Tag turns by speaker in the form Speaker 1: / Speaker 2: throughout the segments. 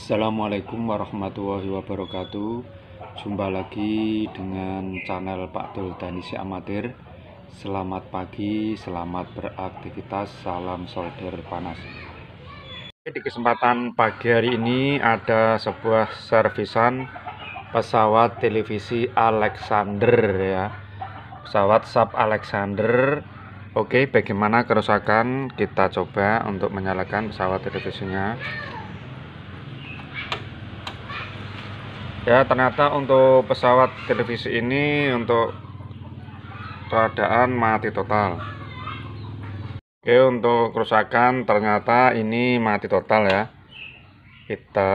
Speaker 1: Assalamualaikum warahmatullahi wabarakatuh. Jumpa lagi dengan channel Pak Dul Danisi Amatir. Selamat pagi, selamat beraktivitas, salam solder panas. Di kesempatan pagi hari ini ada sebuah servisan pesawat televisi Alexander ya. Pesawat Sub Alexander. Oke, bagaimana kerusakan? Kita coba untuk menyalakan pesawat televisinya. Ya, ternyata untuk pesawat televisi ini untuk keadaan mati total. Oke, untuk kerusakan ternyata ini mati total ya. Kita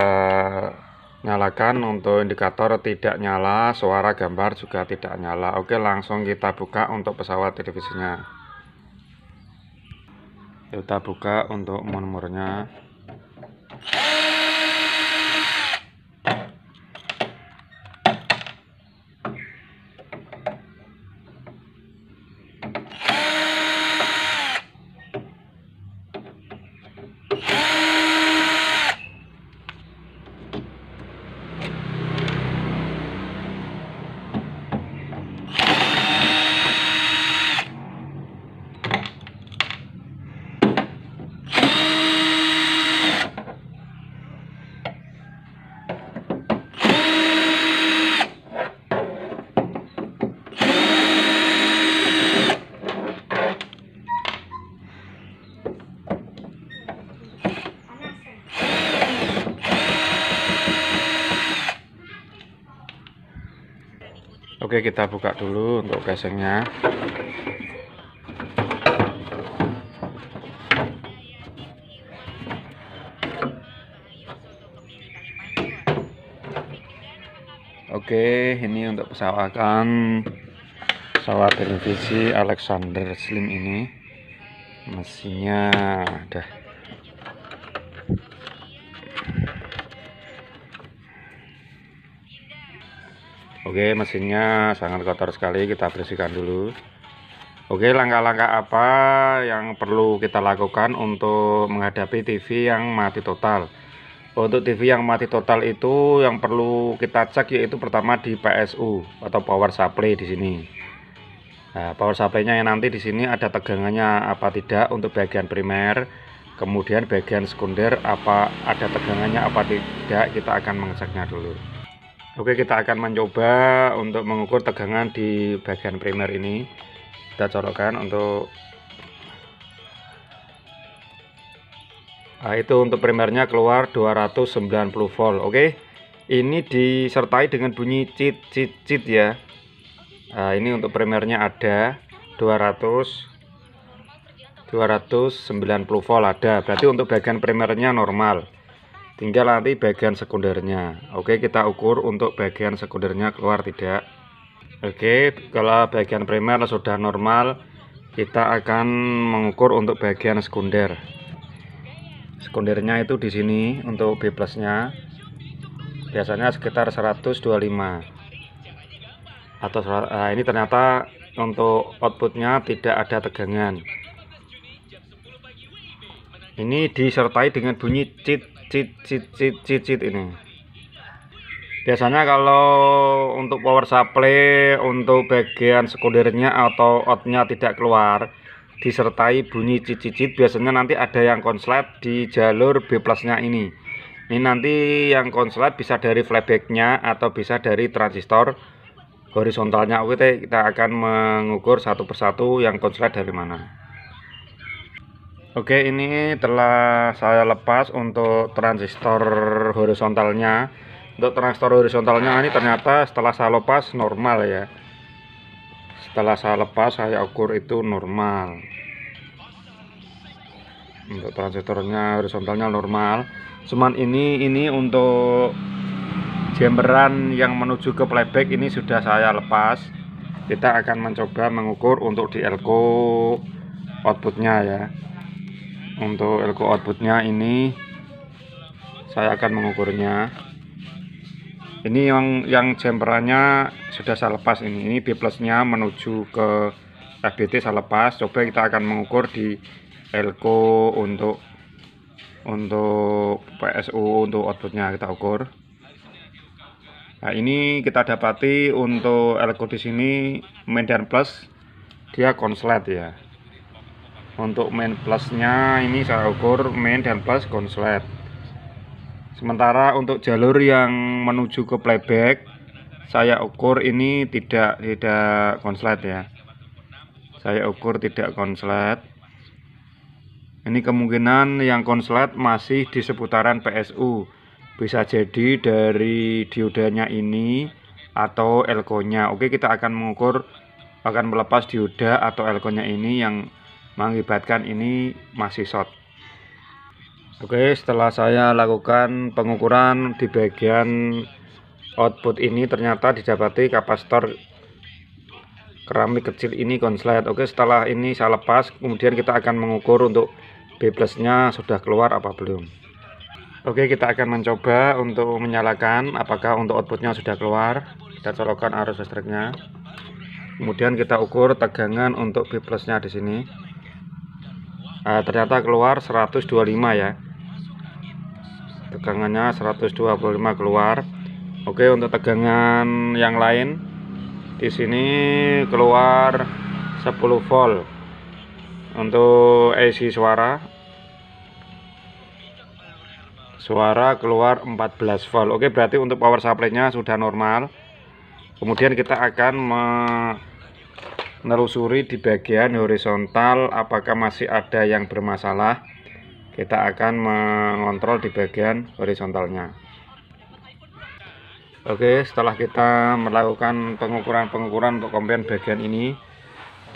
Speaker 1: nyalakan untuk indikator tidak nyala, suara gambar juga tidak nyala. Oke, langsung kita buka untuk pesawat televisinya. Kita buka untuk nomornya. Oke, kita buka dulu untuk casingnya. Oke, ini untuk pesawat televisi Alexander Slim ini. Mesinnya udah. Oke, mesinnya sangat kotor sekali, kita bersihkan dulu. Oke, langkah-langkah apa yang perlu kita lakukan untuk menghadapi TV yang mati total? Untuk TV yang mati total itu yang perlu kita cek yaitu pertama di PSU atau power supply di sini. Nah, power supply-nya yang nanti di sini ada tegangannya apa tidak untuk bagian primer, kemudian bagian sekunder apa ada tegangannya apa tidak, kita akan mengeceknya dulu. Oke, kita akan mencoba untuk mengukur tegangan di bagian primer ini. Kita colokkan untuk itu untuk primernya keluar 290 volt. Oke, ini disertai dengan bunyi cit ya. Nah, ini untuk primernya ada 290 volt ada. Berarti untuk bagian primernya normal. Tinggal nanti bagian sekundernya. Oke, kita ukur untuk bagian sekundernya keluar tidak. Oke, kalau bagian primer sudah normal, kita akan mengukur untuk bagian sekunder. Sekundernya itu di sini untuk B plusnya biasanya sekitar 125 atau ini ternyata untuk outputnya tidak ada tegangan. Ini disertai dengan bunyi cit ini. Biasanya kalau untuk power supply untuk bagian sekundernya atau outnya tidak keluar disertai bunyi cit biasanya nanti ada yang konslet di jalur B plusnya ini. Ini nanti yang konslet bisa dari flybacknya atau bisa dari transistor horizontalnya. Oke, kita akan mengukur satu persatu yang konslet dari mana. Oke, ini telah saya lepas untuk transistor horizontalnya. Untuk transistor horizontalnya ini ternyata setelah saya lepas normal ya. Setelah saya lepas saya ukur itu normal. Untuk transistornya horizontalnya normal. Cuman ini untuk jemberan yang menuju ke playback ini sudah saya lepas. Kita akan mencoba mengukur untuk di elko outputnya ya. Untuk elko outputnya ini saya akan mengukurnya. Ini yang jemperannya sudah saya lepas ini B plusnya menuju ke FBT saya lepas. Coba kita akan mengukur di elko untuk untuk PSU, untuk outputnya kita ukur. Nah, ini kita dapati untuk elko di sini main dan plus dia konslet ya. Untuk main plusnya ini saya ukur main dan plus konslet. Sementara untuk jalur yang menuju ke playback saya ukur ini tidak konslet ya. Saya ukur tidak konslet. Ini kemungkinan yang konslet masih di seputaran PSU. Bisa jadi dari diodanya ini atau elko-nya. Oke, kita akan mengukur, akan melepas dioda atau elko-nya ini yang mengakibatkan ini masih short. Oke, setelah saya lakukan pengukuran di bagian output ini, ternyata didapati kapasitor keramik kecil ini konslet. Oke, setelah ini saya lepas, kemudian kita akan mengukur untuk B plusnya sudah keluar apa belum. Oke, kita akan mencoba untuk menyalakan apakah untuk outputnya sudah keluar. Kita colokkan arus listriknya, kemudian kita ukur tegangan untuk B plusnya di sini. Ternyata keluar 125 ya, tegangannya 125 keluar. Oke, untuk tegangan yang lain di sini keluar 10 volt. Untuk AC suara keluar 14 volt. Oke, berarti untuk power supply-nya sudah normal. Kemudian kita akan menelusuri di bagian horizontal apakah masih ada yang bermasalah. Kita akan mengontrol di bagian horizontalnya. Oke, setelah kita melakukan pengukuran untuk komponen bagian ini,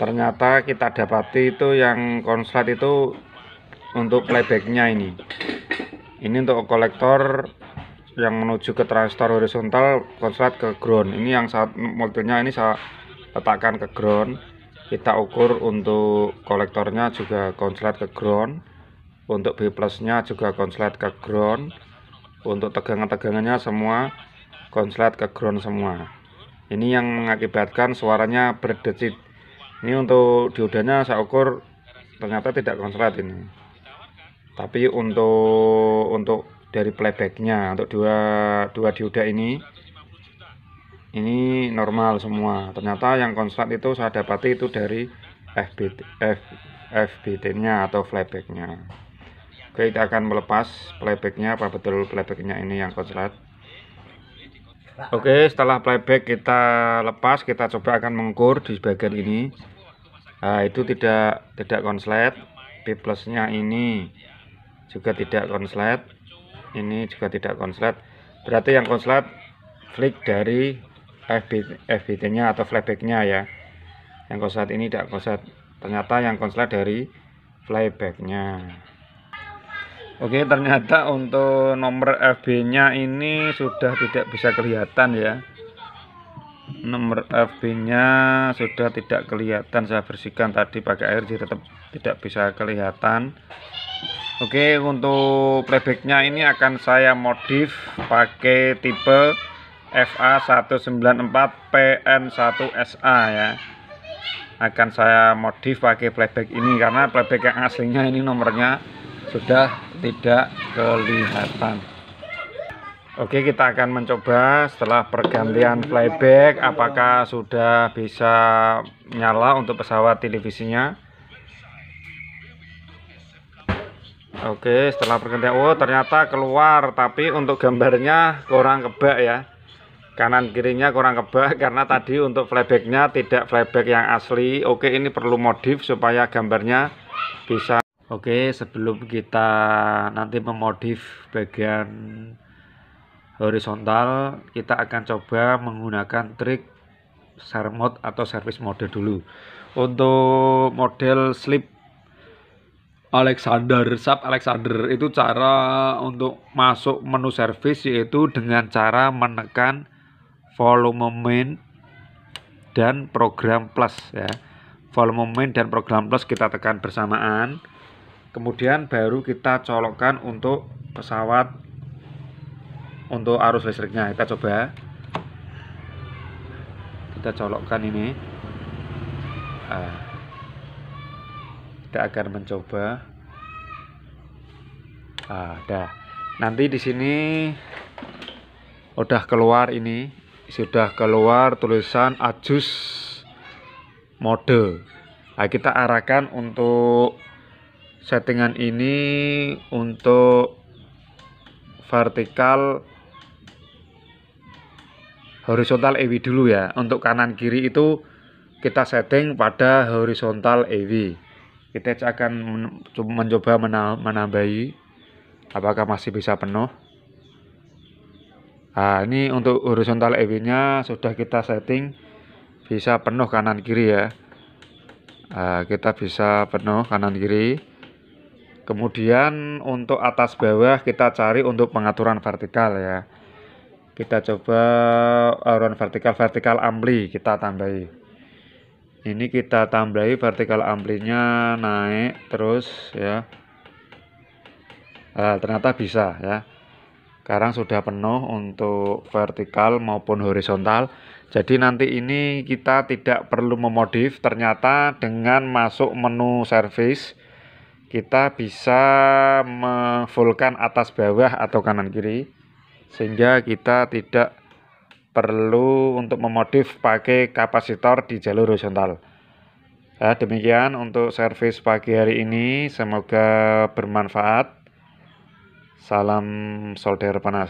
Speaker 1: ternyata kita dapati itu yang konslet itu untuk playbacknya ini untuk kolektor yang menuju ke transistor horizontal konslet ke ground. Ini yang saat modelnya ini saya letakkan ke ground. Kita ukur untuk kolektornya juga konslet ke ground, untuk B plusnya juga konslet ke ground, untuk tegangannya semua konslet ke ground semua. Ini yang mengakibatkan suaranya berdecit. Ini untuk diodanya saya ukur ternyata tidak konslet ini. Tapi untuk dari playbacknya, untuk dua dioda ini normal semua. Ternyata yang konslet itu saya dapati itu dari FBT-nya atau playbacknya. Oke, kita akan melepas playbacknya, apa betul playbacknya ini yang konslet. Oke, setelah playback kita lepas, kita coba akan mengukur di bagian ini. Nah, itu tidak konslet. B plusnya ini juga tidak konslet. Ini juga tidak konslet. Berarti yang konslet flick dari FBT-nya atau playback-nya ya. Yang konslet ini tidak konslet. Ternyata yang konslet dari playback-nya. Oke, ternyata untuk nomor FB-nya ini sudah tidak bisa kelihatan ya. Nomor FB-nya sudah tidak kelihatan. Saya bersihkan tadi pakai air, jadi tetap tidak bisa kelihatan. Oke, untuk playback-nya ini akan saya modif pakai tipe FA194PN1SA ya. Akan saya modif pakai playback ini karena playback yang aslinya ini nomornya sudah tidak kelihatan. Oke, kita akan mencoba setelah pergantian playback apakah sudah bisa nyala untuk pesawat televisinya. Oke, setelah pergantian, oh ternyata keluar, tapi untuk gambarnya kurang kebak ya, kanan kirinya kurang kebak karena tadi untuk playbacknya tidak playback yang asli. Oke, ini perlu modif supaya gambarnya bisa. Oke, sebelum kita nanti memodif bagian horizontal, kita akan coba menggunakan trik share mode atau service mode dulu. Untuk model slip Alexander, sub Alexander itu cara untuk masuk menu service yaitu dengan cara menekan volume main dan program plus ya. Volume main dan program plus kita tekan bersamaan. Kemudian baru kita colokkan untuk pesawat untuk arus listriknya. Kita coba, kita colokkan ini. Kita akan mencoba. Dah. Nanti di sini udah keluar ini, sudah keluar tulisan adjust mode. Nah, kita arahkan untuk settingan ini untuk vertikal horizontal EW dulu ya. Untuk kanan kiri itu kita setting pada horizontal EW. Kita akan mencoba menambahi apakah masih bisa penuh. Nah, ini untuk horizontal EW nya sudah kita setting bisa penuh kanan kiri ya. Nah, kita bisa penuh kanan kiri. Kemudian untuk atas bawah kita cari untuk pengaturan vertikal ya. Kita coba aluran vertikal ampli kita tambahi. Ini kita tambahi vertikal amplinya naik terus ya. Nah, ternyata bisa ya. Sekarang sudah penuh untuk vertikal maupun horizontal. Jadi nanti ini kita tidak perlu memodif. Ternyata dengan masuk menu service kita bisa memfullkan atas bawah atau kanan kiri, sehingga kita tidak perlu untuk memodif pakai kapasitor di jalur horizontal. Ya, demikian untuk servis pagi hari ini, semoga bermanfaat. Salam solder panas.